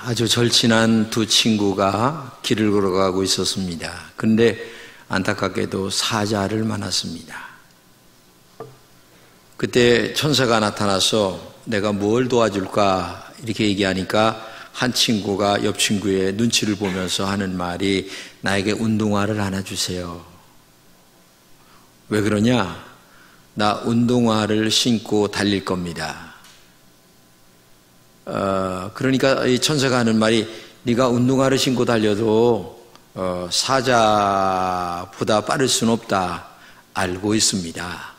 아주 절친한 두 친구가 길을 걸어가고 있었습니다. 그런데 안타깝게도 사자를 만났습니다. 그때 천사가 나타나서 내가 뭘 도와줄까 이렇게 얘기하니까 한 친구가 옆 친구의 눈치를 보면서 하는 말이 나에게 운동화를 하나 주세요. 왜 그러냐? 나 운동화를 신고 달릴 겁니다. 그러니까 이 천사가 하는 말이 네가 운동화를 신고 달려도 사자보다 빠를 수는 없다. 알고 있습니다.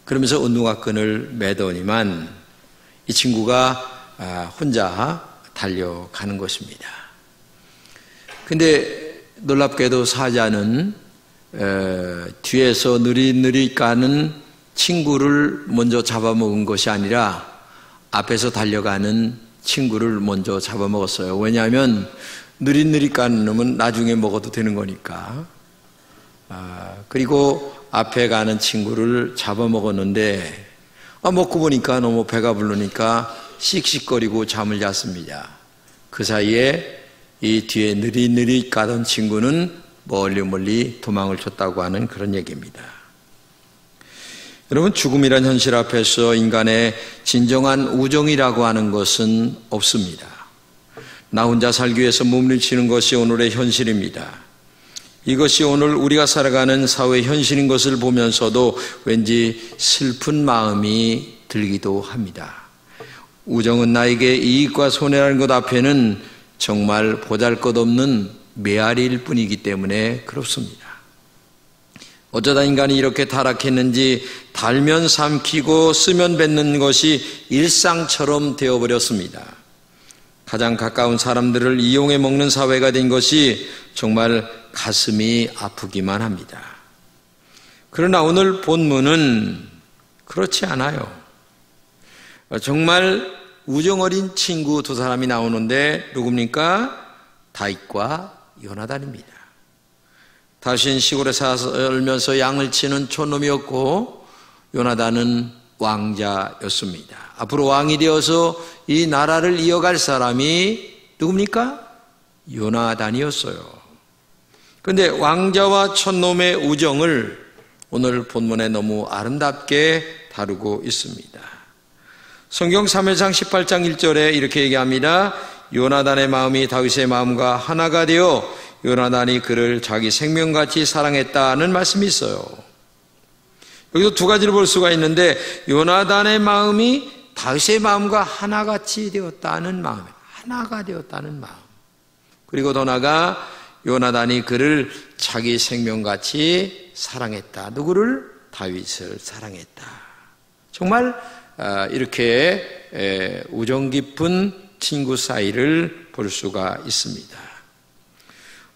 그러면서 운동화끈을 매더니만 이 친구가 혼자 달려가는 것입니다. 근데 놀랍게도 사자는 뒤에서 느릿느릿 가는 친구를 먼저 잡아먹은 것이 아니라 앞에서 달려가는 친구를 먼저 잡아먹었어요. 왜냐하면 느릿느릿 가는 놈은 나중에 먹어도 되는 거니까. 그리고 앞에 가는 친구를 잡아먹었는데 먹고 보니까 너무 배가 부르니까 씩씩거리고 잠을 잤습니다. 그 사이에 이 뒤에 느릿느릿 가던 친구는 멀리 도망을 쳤다고 하는 그런 얘기입니다. 여러분, 죽음이란 현실 앞에서 인간의 진정한 우정이라고 하는 것은 없습니다. 나 혼자 살기 위해서 몸부림치는 것이 오늘의 현실입니다. 이것이 오늘 우리가 살아가는 사회 현실인 것을 보면서도 왠지 슬픈 마음이 들기도 합니다. 우정은 나에게 이익과 손해라는 것 앞에는 정말 보잘것없는 메아리일 뿐이기 때문에 그렇습니다. 어쩌다 인간이 이렇게 타락했는지 달면 삼키고 쓰면 뱉는 것이 일상처럼 되어버렸습니다. 가장 가까운 사람들을 이용해 먹는 사회가 된 것이 정말 가슴이 아프기만 합니다. 그러나 오늘 본문은 그렇지 않아요. 정말 우정 어린 친구 두 사람이 나오는데 누굽니까? 다윗과 요나단입니다. 다윗은 시골에 살면서 양을 치는 촌놈이었고 요나단은 왕자였습니다. 앞으로 왕이 되어서 이 나라를 이어갈 사람이 누굽니까? 요나단이었어요. 그런데 왕자와 촌놈의 우정을 오늘 본문에 너무 아름답게 다루고 있습니다. 성경 사무엘상 18장 1절에 이렇게 얘기합니다. 요나단의 마음이 다윗의 마음과 하나가 되어 요나단이 그를 자기 생명같이 사랑했다는 말씀이 있어요. 여기서 두 가지를 볼 수가 있는데 요나단의 마음이 다윗의 마음과 하나같이 되었다는 마음, 하나가 되었다는 마음. 그리고 더 나아가 요나단이 그를 자기 생명같이 사랑했다. 누구를? 다윗을 사랑했다. 정말 이렇게 우정 깊은 친구 사이를 볼 수가 있습니다.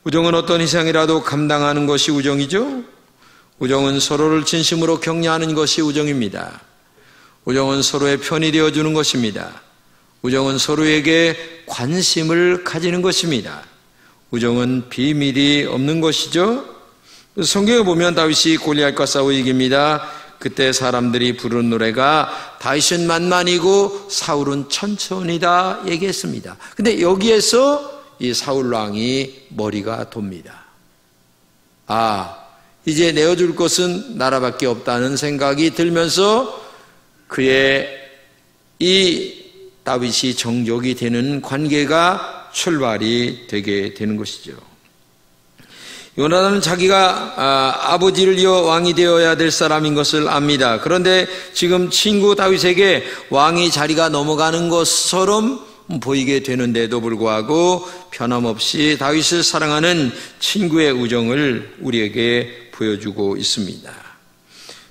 우정은 어떤 희생이라도 감당하는 것이 우정이죠. 우정은 서로를 진심으로 격려하는 것이 우정입니다. 우정은 서로의 편이 되어주는 것입니다. 우정은 서로에게 관심을 가지는 것입니다. 우정은 비밀이 없는 것이죠. 성경에 보면 다윗이 골리앗과 싸워 이깁니다. 그때 사람들이 부르는 노래가 다윗은 만만이고 사울은 천천히다 얘기했습니다. 근데 여기에서 이 사울 왕이 머리가 돕니다. 이제 내어줄 것은 나라밖에 없다는 생각이 들면서 그의 이 다윗이 정적이 되는 관계가 출발이 되게 되는 것이죠. 요나단은 자기가 아버지를 이어 왕이 되어야 될 사람인 것을 압니다. 그런데 지금 친구 다윗에게 왕의 자리가 넘어가는 것처럼 보이게 되는데도 불구하고 변함없이 다윗을 사랑하는 친구의 우정을 우리에게 보여주고 있습니다.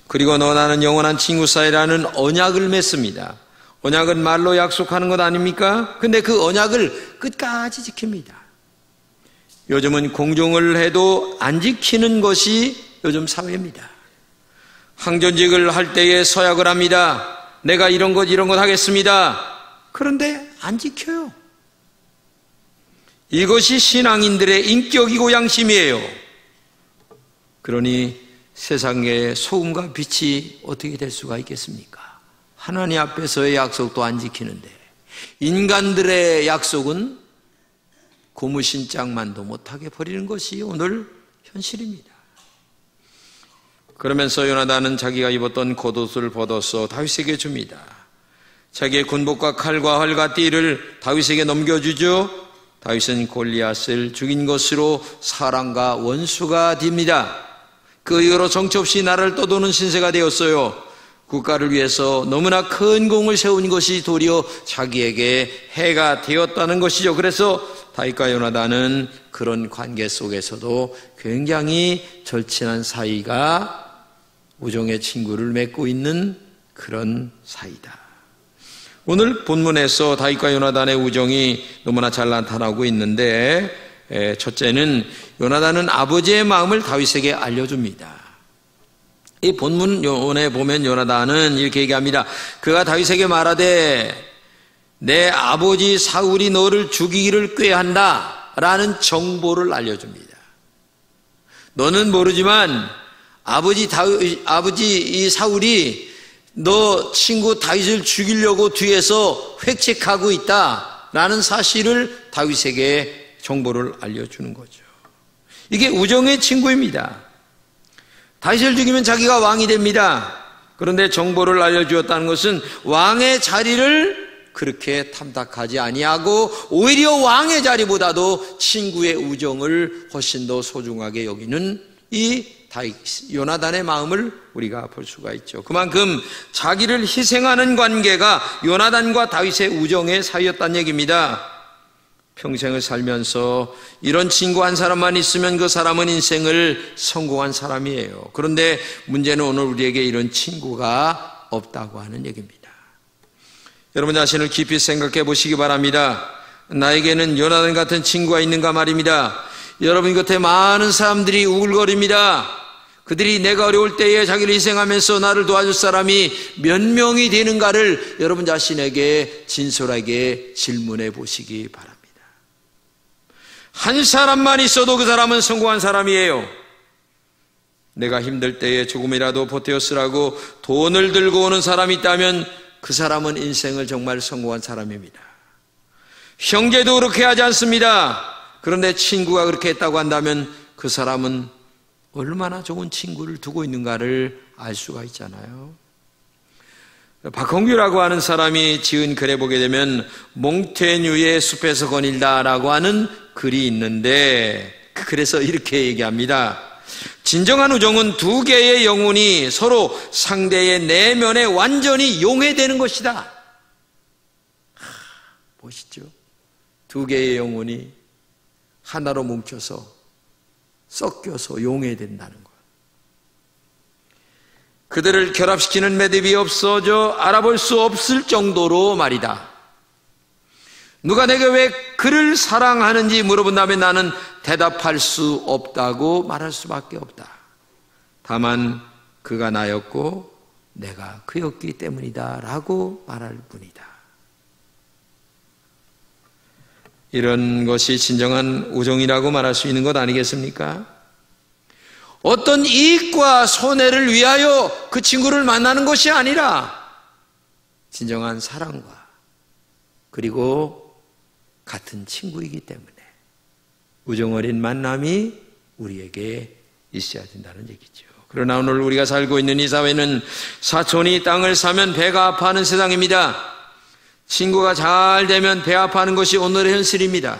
그리고 너 나는 영원한 친구 사이라는 언약을 맺습니다. 언약은 말로 약속하는 것 아닙니까? 근데 그 언약을 끝까지 지킵니다. 요즘은 공정을 해도 안 지키는 것이 요즘 사회입니다. 항전직을 할 때에 서약을 합니다. 내가 이런 것 하겠습니다. 그런데 안 지켜요. 이것이 신앙인들의 인격이고 양심이에요. 그러니 세상의 소금과 빛이 어떻게 될 수가 있겠습니까? 하나님 앞에서의 약속도 안 지키는데 인간들의 약속은 고무신장만도 못하게 버리는 것이 오늘 현실입니다. 그러면서 요나단은 자기가 입었던 겉옷을 벗어서 다윗에게 줍니다. 자기의 군복과 칼과 활과 띠를 다윗에게 넘겨주죠. 다윗은 골리앗을 죽인 것으로 사랑과 원수가 됩니다. 그 이후로 정처 없이 나라를 떠도는 신세가 되었어요. 국가를 위해서 너무나 큰 공을 세운 것이 도리어 자기에게 해가 되었다는 것이죠. 그래서 다윗과 요나단은 그런 관계 속에서도 굉장히 절친한 사이가, 우정의 친구를 맺고 있는 그런 사이다. 오늘 본문에서 다윗과 요나단의 우정이 너무나 잘 나타나고 있는데, 첫째는 요나단은 아버지의 마음을 다윗에게 알려줍니다. 이 본문에 보면 요나단은 이렇게 얘기합니다. 그가 다윗에게 말하되 내 아버지 사울이 너를 죽이기를 꾀한다 라는 정보를 알려줍니다. 너는 모르지만 아버지 이 사울이 너 친구 다윗을 죽이려고 뒤에서 획책하고 있다라는 사실을 다윗에게 정보를 알려주는 거죠. 이게 우정의 친구입니다. 다윗을 죽이면 자기가 왕이 됩니다. 그런데 정보를 알려주었다는 것은 왕의 자리를 그렇게 탐탁하지 아니하고 오히려 왕의 자리보다도 친구의 우정을 훨씬 더 소중하게 여기는 이 요나단의 마음을 우리가 볼 수가 있죠. 그만큼 자기를 희생하는 관계가 요나단과 다윗의 우정의 사이였다는 얘기입니다. 평생을 살면서 이런 친구 한 사람만 있으면 그 사람은 인생을 성공한 사람이에요. 그런데 문제는 오늘 우리에게 이런 친구가 없다고 하는 얘기입니다. 여러분 자신을 깊이 생각해 보시기 바랍니다. 나에게는 요나단 같은 친구가 있는가 말입니다. 여러분 곁에 많은 사람들이 우글거립니다. 그들이 내가 어려울 때에 자기를 희생하면서 나를 도와줄 사람이 몇 명이 되는가를 여러분 자신에게 진솔하게 질문해 보시기 바랍니다. 한 사람만 있어도 그 사람은 성공한 사람이에요. 내가 힘들 때에 조금이라도 보태어 쓰라고 돈을 들고 오는 사람이 있다면 그 사람은 인생을 정말 성공한 사람입니다. 형제도 그렇게 하지 않습니다. 그런데 친구가 그렇게 했다고 한다면 그 사람은 얼마나 좋은 친구를 두고 있는가를 알 수가 있잖아요. 박홍규라고 하는 사람이 지은 글에 보게 되면 몽테뉴의 숲에서 거닐다라고 하는 글이 있는데 그래서 이렇게 얘기합니다. 진정한 우정은 두 개의 영혼이 서로 상대의 내면에 완전히 용해되는 것이다. 멋있죠? 두 개의 영혼이 하나로 뭉쳐서 섞여서 용해된다는 것. 그들을 결합시키는 매듭이 없어져 알아볼 수 없을 정도로 말이다. 누가 내게 왜 그를 사랑하는지 물어본다면 나는 대답할 수 없다고 말할 수밖에 없다. 다만 그가 나였고 내가 그였기 때문이다 라고 말할 뿐이다. 이런 것이 진정한 우정이라고 말할 수 있는 것 아니겠습니까? 어떤 이익과 손해를 위하여 그 친구를 만나는 것이 아니라 진정한 사랑과 그리고 같은 친구이기 때문에 우정 어린 만남이 우리에게 있어야 된다는 얘기죠. 그러나 오늘 우리가 살고 있는 이 사회는 사촌이 땅을 사면 배가 아파하는 세상입니다. 친구가 잘 되면 배 아파하는 것이 오늘의 현실입니다.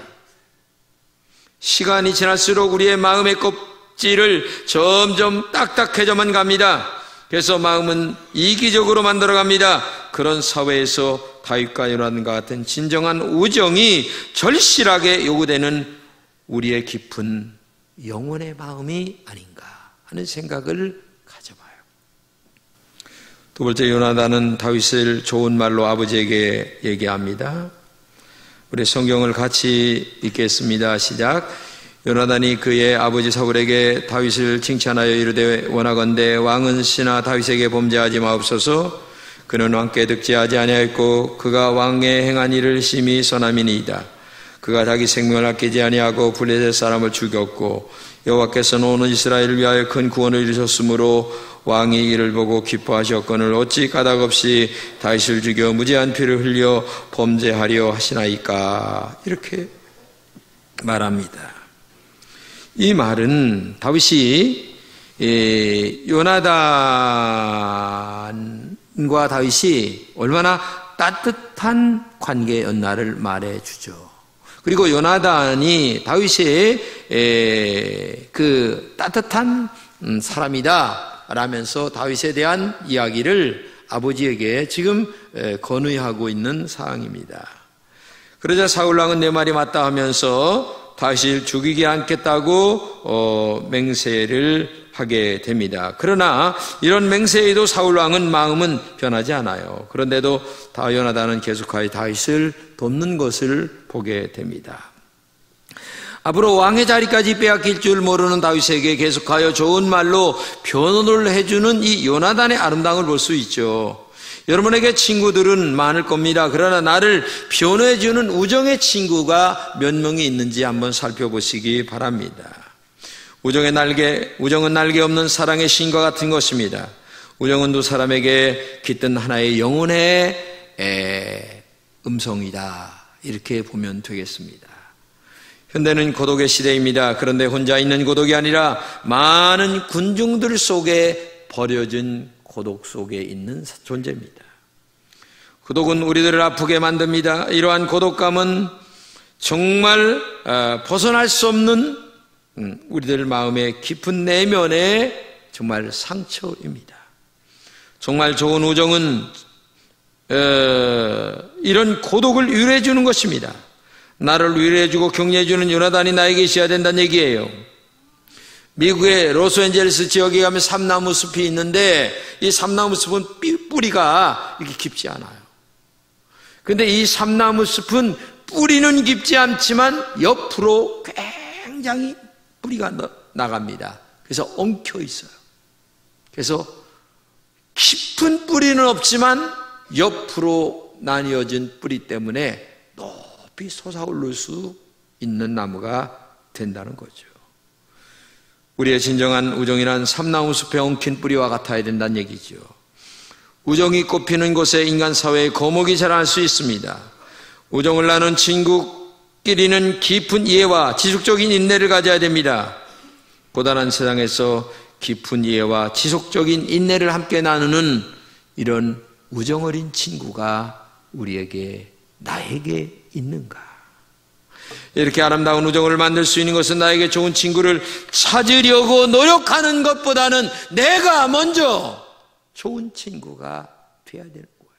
시간이 지날수록 우리의 마음의 껍질을 점점 딱딱해져만 갑니다. 그래서 마음은 이기적으로 만들어갑니다. 그런 사회에서 다윗과 요나단과 같은 진정한 우정이 절실하게 요구되는 우리의 깊은 영혼의 마음이 아닌가 하는 생각을 가져봐요. 두 번째, 요나단은 다윗을 좋은 말로 아버지에게 얘기합니다. 우리 성경을 같이 읽겠습니다. 시작. 요나단이 그의 아버지 사울에게 다윗을 칭찬하여 이르되 원하건대 왕은 시나 다윗에게 범죄하지 마옵소서. 그는 왕께 득죄하지 아니하였고 그가 왕의 행한 일을 심히 선함이니이다. 그가 자기 생명을 아끼지 아니하고 블레셋 사람을 죽였고 여호와께서는 온 이스라엘을 위하여 큰 구원을 이루셨으므로 왕이 이를 보고 기뻐하셨거늘 어찌 까닭없이 다윗을 죽여 무죄한 피를 흘려 범죄하려 하시나이까. 이렇게 말합니다. 이 말은 다윗이 요나단과 다윗이 얼마나 따뜻한 관계였나를 말해주죠. 그리고 요나단이 다윗의 그 따뜻한 사람이다 라면서 다윗에 대한 이야기를 아버지에게 지금 건의하고 있는 상황입니다. 그러자 사울왕은 내 말이 맞다 하면서 다윗을 죽이지 않겠다고 맹세를 하게 됩니다. 그러나 이런 맹세에도 사울왕은 마음은 변하지 않아요. 그런데도 요나단은 계속하여 다윗을 돕는 것을 보게 됩니다. 앞으로 왕의 자리까지 빼앗길 줄 모르는 다윗에게 계속하여 좋은 말로 변호를 해주는 이 요나단의 아름다움을 볼 수 있죠. 여러분에게 친구들은 많을 겁니다. 그러나 나를 변호해주는 우정의 친구가 몇 명이 있는지 한번 살펴보시기 바랍니다. 우정은 날개 없는 사랑의 신과 같은 것입니다. 우정은 두 사람에게 깃든 하나의 영혼의 음성이다. 이렇게 보면 되겠습니다. 현대는 고독의 시대입니다. 그런데 혼자 있는 고독이 아니라 많은 군중들 속에 버려진 고독 속에 있는 존재입니다. 고독은 우리들을 아프게 만듭니다. 이러한 고독감은 정말 벗어날 수 없는 우리들 마음의 깊은 내면의 정말 상처입니다. 정말 좋은 우정은 이런 고독을 위로해 주는 것입니다. 나를 위로해 주고 격려해 주는 요나단이 나에게 있어야 된다는 얘기예요. 미국의 로스앤젤레스 지역에 가면 삼나무 숲이 있는데 이 삼나무 숲은 뿌리가 이렇게 깊지 않아요. 그런데 이 삼나무 숲은 뿌리는 깊지 않지만 옆으로 굉장히 뿌리가 나갑니다. 그래서 엉켜 있어요. 그래서 깊은 뿌리는 없지만 옆으로 나뉘어진 뿌리 때문에 높이 솟아오를 수 있는 나무가 된다는 거죠. 우리의 진정한 우정이란 삼나무 숲에 엉킨 뿌리와 같아야 된다는 얘기죠. 우정이 꽃피는 곳에 인간 사회에 거목이 자랄 수 있습니다. 우정을 나눈 친구끼리는 깊은 이해와 지속적인 인내를 가져야 됩니다. 고단한 세상에서 깊은 이해와 지속적인 인내를 함께 나누는 이런 우정 어린 친구가 나에게 있는가? 이렇게 아름다운 우정을 만들 수 있는 것은 나에게 좋은 친구를 찾으려고 노력하는 것보다는 내가 먼저 좋은 친구가 되어야 되는 거예요.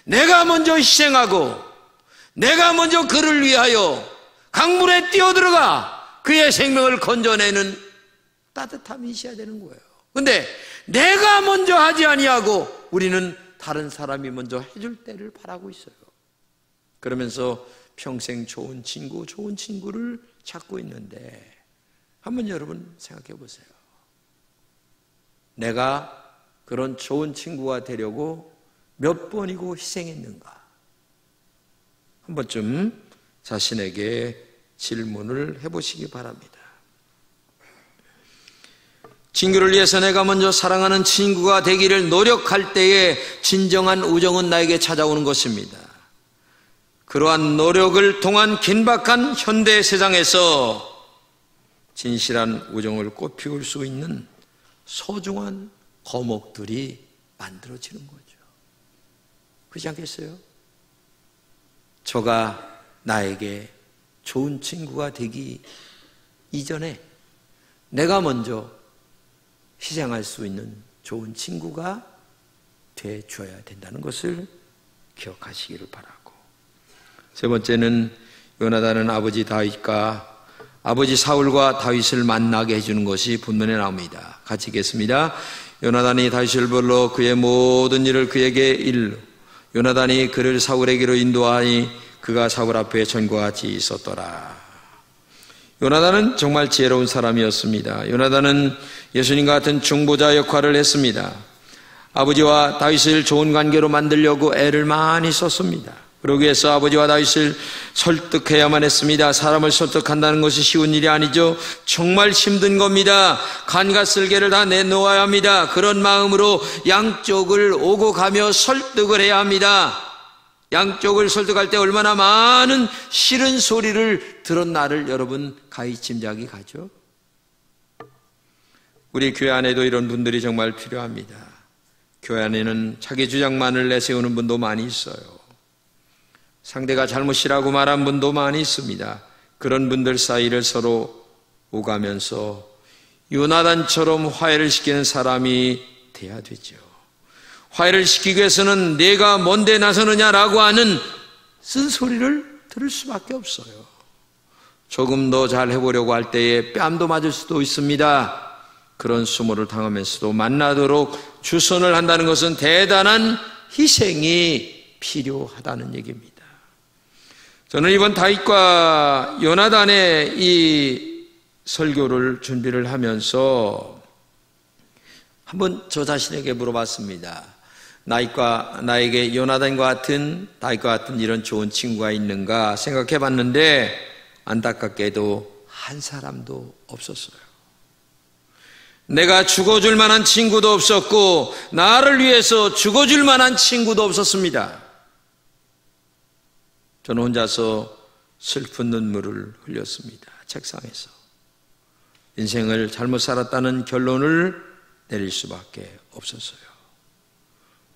내가 먼저 희생하고 내가 먼저 그를 위하여 강물에 뛰어들어가 그의 생명을 건져내는 따뜻함이 있어야 되는 거예요. 그런데 내가 먼저 하지 아니하고 우리는 다른 사람이 먼저 해줄 때를 바라고 있어요. 그러면서 평생 좋은 친구를 찾고 있는데 한번 여러분 생각해 보세요. 내가 그런 좋은 친구가 되려고 몇 번이고 희생했는가? 한 번쯤 자신에게 질문을 해보시기 바랍니다. 친구를 위해서 내가 먼저 사랑하는 친구가 되기를 노력할 때에 진정한 우정은 나에게 찾아오는 것입니다. 그러한 노력을 통한 긴박한 현대 세상에서 진실한 우정을 꽃피울 수 있는 소중한 거목들이 만들어지는 거죠. 그렇지 않겠어요? 저가 나에게 좋은 친구가 되기 이전에 내가 먼저 희생할 수 있는 좋은 친구가 되어줘야 된다는 것을 기억하시기를 바랍니다. 세 번째는 요나단은 아버지 다윗과 아버지 사울과 다윗을 만나게 해주는 것이 본문에 나옵니다. 같이 읽겠습니다. 요나단이 다윗을 불러 그의 모든 일을 그에게 일러 요나단이 그를 사울에게로 인도하니 그가 사울 앞에 전과 같이 있었더라. 요나단은 정말 지혜로운 사람이었습니다. 요나단은 예수님과 같은 중보자 역할을 했습니다. 아버지와 다윗을 좋은 관계로 만들려고 애를 많이 썼습니다. 그러기 위해서 아버지와 다윗을 설득해야만 했습니다. 사람을 설득한다는 것이 쉬운 일이 아니죠. 정말 힘든 겁니다. 간과 쓸개를 다 내놓아야 합니다. 그런 마음으로 양쪽을 오고 가며 설득을 해야 합니다. 양쪽을 설득할 때 얼마나 많은 싫은 소리를 들은 나를 여러분 가히 짐작이 가죠. 우리 교회 안에도 이런 분들이 정말 필요합니다. 교회 안에는 자기 주장만을 내세우는 분도 많이 있어요. 상대가 잘못이라고 말한 분도 많이 있습니다. 그런 분들 사이를 서로 오가면서 요나단처럼 화해를 시키는 사람이 돼야 되죠. 화해를 시키기 위해서는 내가 뭔데 나서느냐라고 하는 쓴소리를 들을 수밖에 없어요. 조금 더 잘 해보려고 할 때에 뺨도 맞을 수도 있습니다. 그런 수모를 당하면서도 만나도록 주선을 한다는 것은 대단한 희생이 필요하다는 얘기입니다. 저는 이번 다윗과 요나단의 이 설교를 준비를 하면서 한번 저 자신에게 물어봤습니다. 나에게 요나단과 같은, 다윗과 같은 이런 좋은 친구가 있는가 생각해 봤는데 안타깝게도 한 사람도 없었어요. 내가 죽어줄 만한 친구도 없었고 나를 위해서 죽어줄 만한 친구도 없었습니다. 저는 혼자서 슬픈 눈물을 흘렸습니다. 책상에서. 인생을 잘못 살았다는 결론을 내릴 수밖에 없었어요.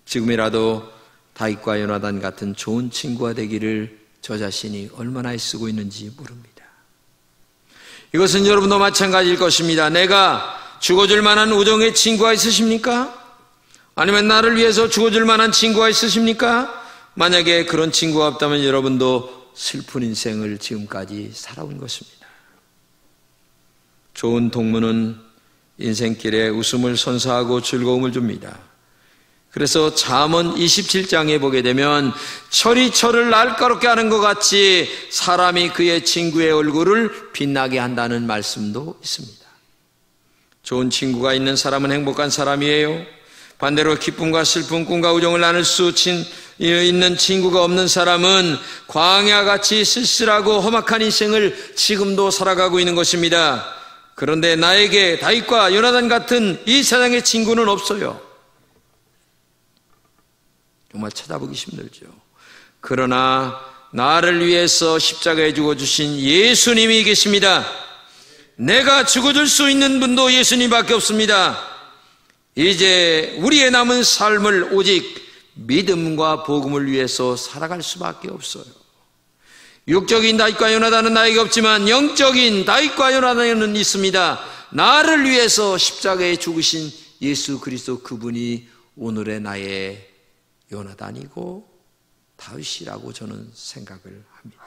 지금이라도 다윗과 요나단 같은 좋은 친구가 되기를 저 자신이 얼마나 애쓰고 있는지 모릅니다. 이것은 여러분도 마찬가지일 것입니다. 내가 죽어줄 만한 우정의 친구가 있으십니까? 아니면 나를 위해서 죽어줄 만한 친구가 있으십니까? 만약에 그런 친구가 없다면 여러분도 슬픈 인생을 지금까지 살아온 것입니다. 좋은 동무는 인생길에 웃음을 선사하고 즐거움을 줍니다. 그래서 잠언 27장에 보게 되면 철이 철을 날카롭게 하는 것 같이 사람이 그의 친구의 얼굴을 빛나게 한다는 말씀도 있습니다. 좋은 친구가 있는 사람은 행복한 사람이에요. 반대로 기쁨과 슬픔, 꿈과 우정을 나눌 수 있는 친구가 없는 사람은 광야같이 쓸쓸하고 험악한 인생을 지금도 살아가고 있는 것입니다. 그런데 나에게 다윗과 요나단 같은 이 세상의 친구는 없어요. 정말 찾아보기 힘들죠. 그러나 나를 위해서 십자가에 죽어주신 예수님이 계십니다. 내가 죽어줄 수 있는 분도 예수님밖에 없습니다. 이제 우리의 남은 삶을 오직 믿음과 복음을 위해서 살아갈 수밖에 없어요. 육적인 다윗과 요나단은 나에게 없지만 영적인 다윗과 요나단은 있습니다. 나를 위해서 십자가에 죽으신 예수 그리스도, 그분이 오늘의 나의 요나단이고 다윗이라고 저는 생각을 합니다.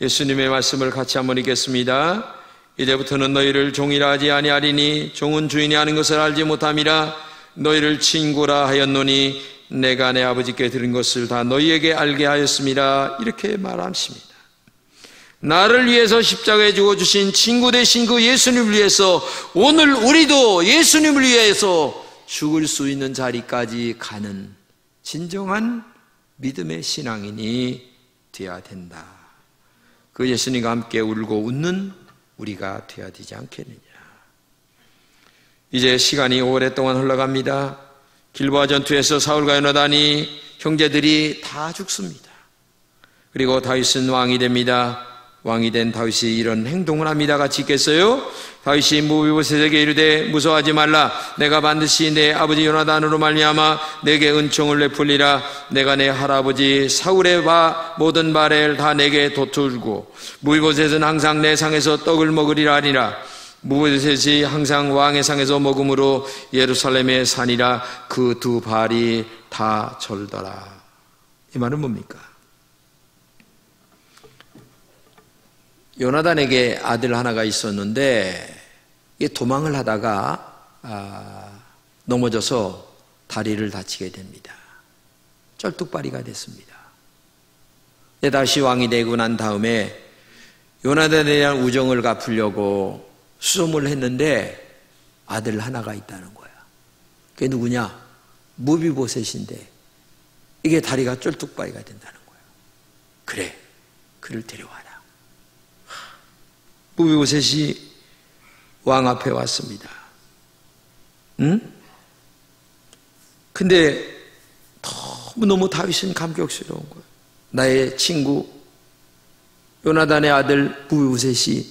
예수님의 말씀을 같이 한번 읽겠습니다. 이제부터는 너희를 종이라 하지 아니하리니 종은 주인이 아는 것을 알지 못함이라. 너희를 친구라 하였노니 내가 내 아버지께 들은 것을 다 너희에게 알게 하였습니다. 이렇게 말하십니다. 나를 위해서 십자가에 죽어주신 친구 되신 그 예수님을 위해서 오늘 우리도 예수님을 위해서 죽을 수 있는 자리까지 가는 진정한 믿음의 신앙인이 되어야 된다. 그 예수님과 함께 울고 웃는 우리가 되어야 되지 않겠느냐. 이제 시간이 오랫동안 흘러갑니다. 길보아 전투에서 사울과 요나단이 형제들이 다 죽습니다. 그리고 다윗은 왕이 됩니다. 왕이 된 다윗이 이런 행동을 합니다. 같이 읽겠어요? 다윗이 무비보셋에게 이르되 무서워하지 말라. 내가 반드시 내 아버지 요나단으로 말미암아 내게 은총을 베풀리라. 내가 내 할아버지 사울의 모든 발을 다 내게 도투고 무비보셋은 항상 내 상에서 떡을 먹으리라 하니라. 무비보셋이 항상 왕의 상에서 먹음으로 예루살렘의 산이라 그 두 발이 다 절더라. 이 말은 뭡니까? 요나단에게 아들 하나가 있었는데 도망을 하다가 넘어져서 다리를 다치게 됩니다. 쩔뚝발이가 됐습니다. 다시 왕이 되고 난 다음에 요나단에 대한 우정을 갚으려고 수소문을 했는데 아들 하나가 있다는 거야. 그게 누구냐? 무비보셋인데 이게 다리가 쩔뚝발이가 된다는 거야. 그래, 그를 데려와라. 무비보셋이 왕 앞에 왔습니다. 근데 너무너무 다윗은 감격스러운 거예요. 나의 친구 요나단의 아들 무비보셋이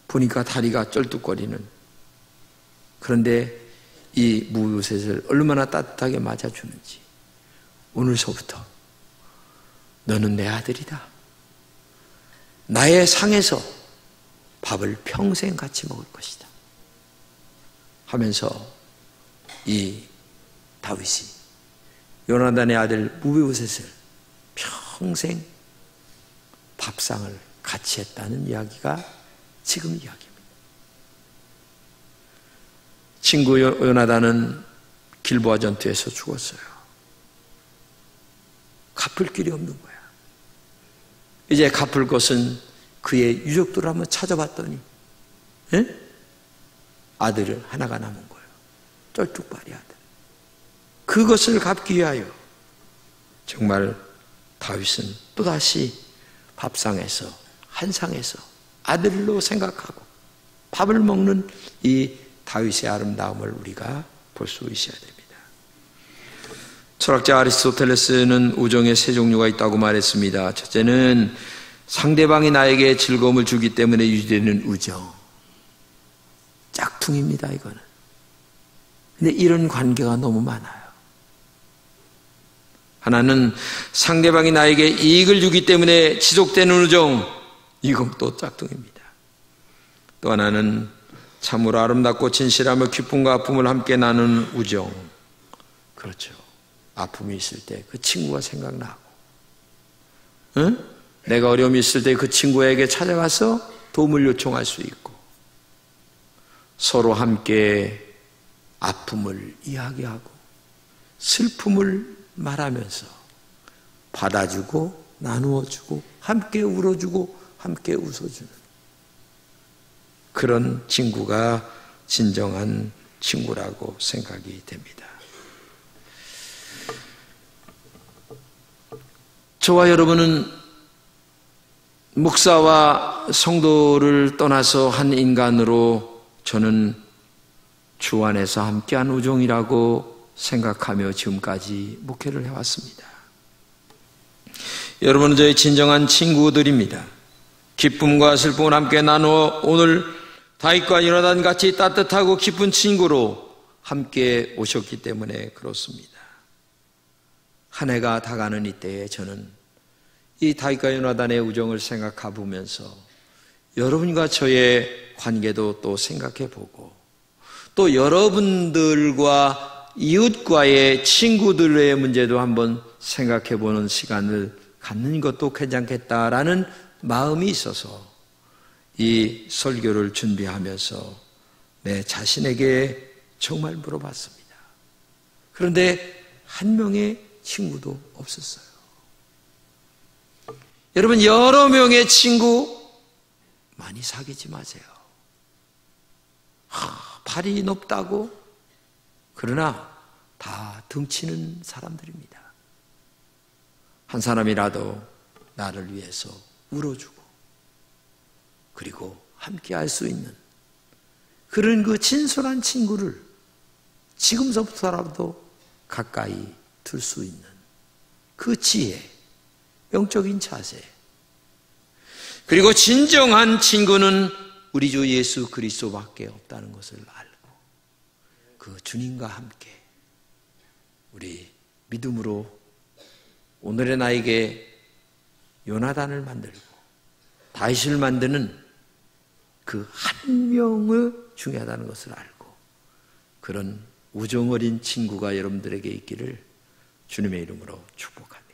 보니까 다리가 쩔뚝거리는, 그런데 이 무비보셋을 얼마나 따뜻하게 맞아주는지, 오늘서부터 너는 내 아들이다, 나의 상에서 밥을 평생 같이 먹을 것이다 하면서 이 다윗이 요나단의 아들 무비보셋을 평생 밥상을 같이 했다는 이야기가 지금 이야기입니다. 친구 요나단은 길보아 전투에서 죽었어요. 갚을 길이 없는 거야. 이제 갚을 것은 그의 유족들을 한번 찾아봤더니 아들을 하나가 남은 거예요. 쩔뚝발이 아들. 그것을 갚기 위하여 정말 다윗은 또다시 밥상에서, 한상에서 아들로 생각하고 밥을 먹는 이 다윗의 아름다움을 우리가 볼 수 있어야 됩니다. 철학자 아리스토텔레스는 우정의 세 종류가 있다고 말했습니다. 첫째는 상대방이 나에게 즐거움을 주기 때문에 유지되는 우정. 짝퉁입니다, 이거는. 근데 이런 관계가 너무 많아요. 하나는 상대방이 나에게 이익을 주기 때문에 지속되는 우정. 이건 또 짝퉁입니다. 또 하나는 참으로 아름답고 진실하며 기쁨과 아픔을 함께 나누는 우정. 그렇죠. 아픔이 있을 때 그 친구가 생각나고, 내가 어려움이 있을 때 그 친구에게 찾아가서 도움을 요청할 수 있고, 서로 함께 아픔을 이야기하고 슬픔을 말하면서 받아주고 나누어주고 함께 울어주고 함께 웃어주는 그런 친구가 진정한 친구라고 생각이 됩니다. 저와 여러분은 목사와 성도를 떠나서 한 인간으로 저는 주 안에서 함께한 우정이라고 생각하며 지금까지 목회를 해왔습니다. 여러분은 저의 진정한 친구들입니다. 기쁨과 슬픔을 함께 나누어 오늘 다윗과 요나단 같이 따뜻하고 기쁜 친구로 함께 오셨기 때문에 그렇습니다. 한 해가 다가는 이때에 저는 이 다윗과 요나단의 우정을 생각해 보면서 여러분과 저의 관계도 또 생각해 보고, 또 여러분들과 이웃과의 친구들의 문제도 한번 생각해 보는 시간을 갖는 것도 괜찮겠다라는 마음이 있어서 이 설교를 준비하면서 내 자신에게 정말 물어봤습니다. 그런데 한 명의 친구도 없었어요. 여러분, 여러 명의 친구 많이 사귀지 마세요. 팔이 높다고? 그러나 다 등치는 사람들입니다. 한 사람이라도 나를 위해서 울어주고 그리고 함께 할 수 있는 그런 그 진솔한 친구를 지금서부터라도 가까이 둘 수 있는 그 지혜, 영적인 자세, 그리고 진정한 친구는 우리 주 예수 그리스도밖에 없다는 것을 알고 그 주님과 함께 우리 믿음으로 오늘의 나에게 요나단을 만들고 다윗을 만드는 그 한 명의 중요하다는 것을 알고 그런 우정 어린 친구가 여러분들에게 있기를 주님의 이름으로 축복합니다.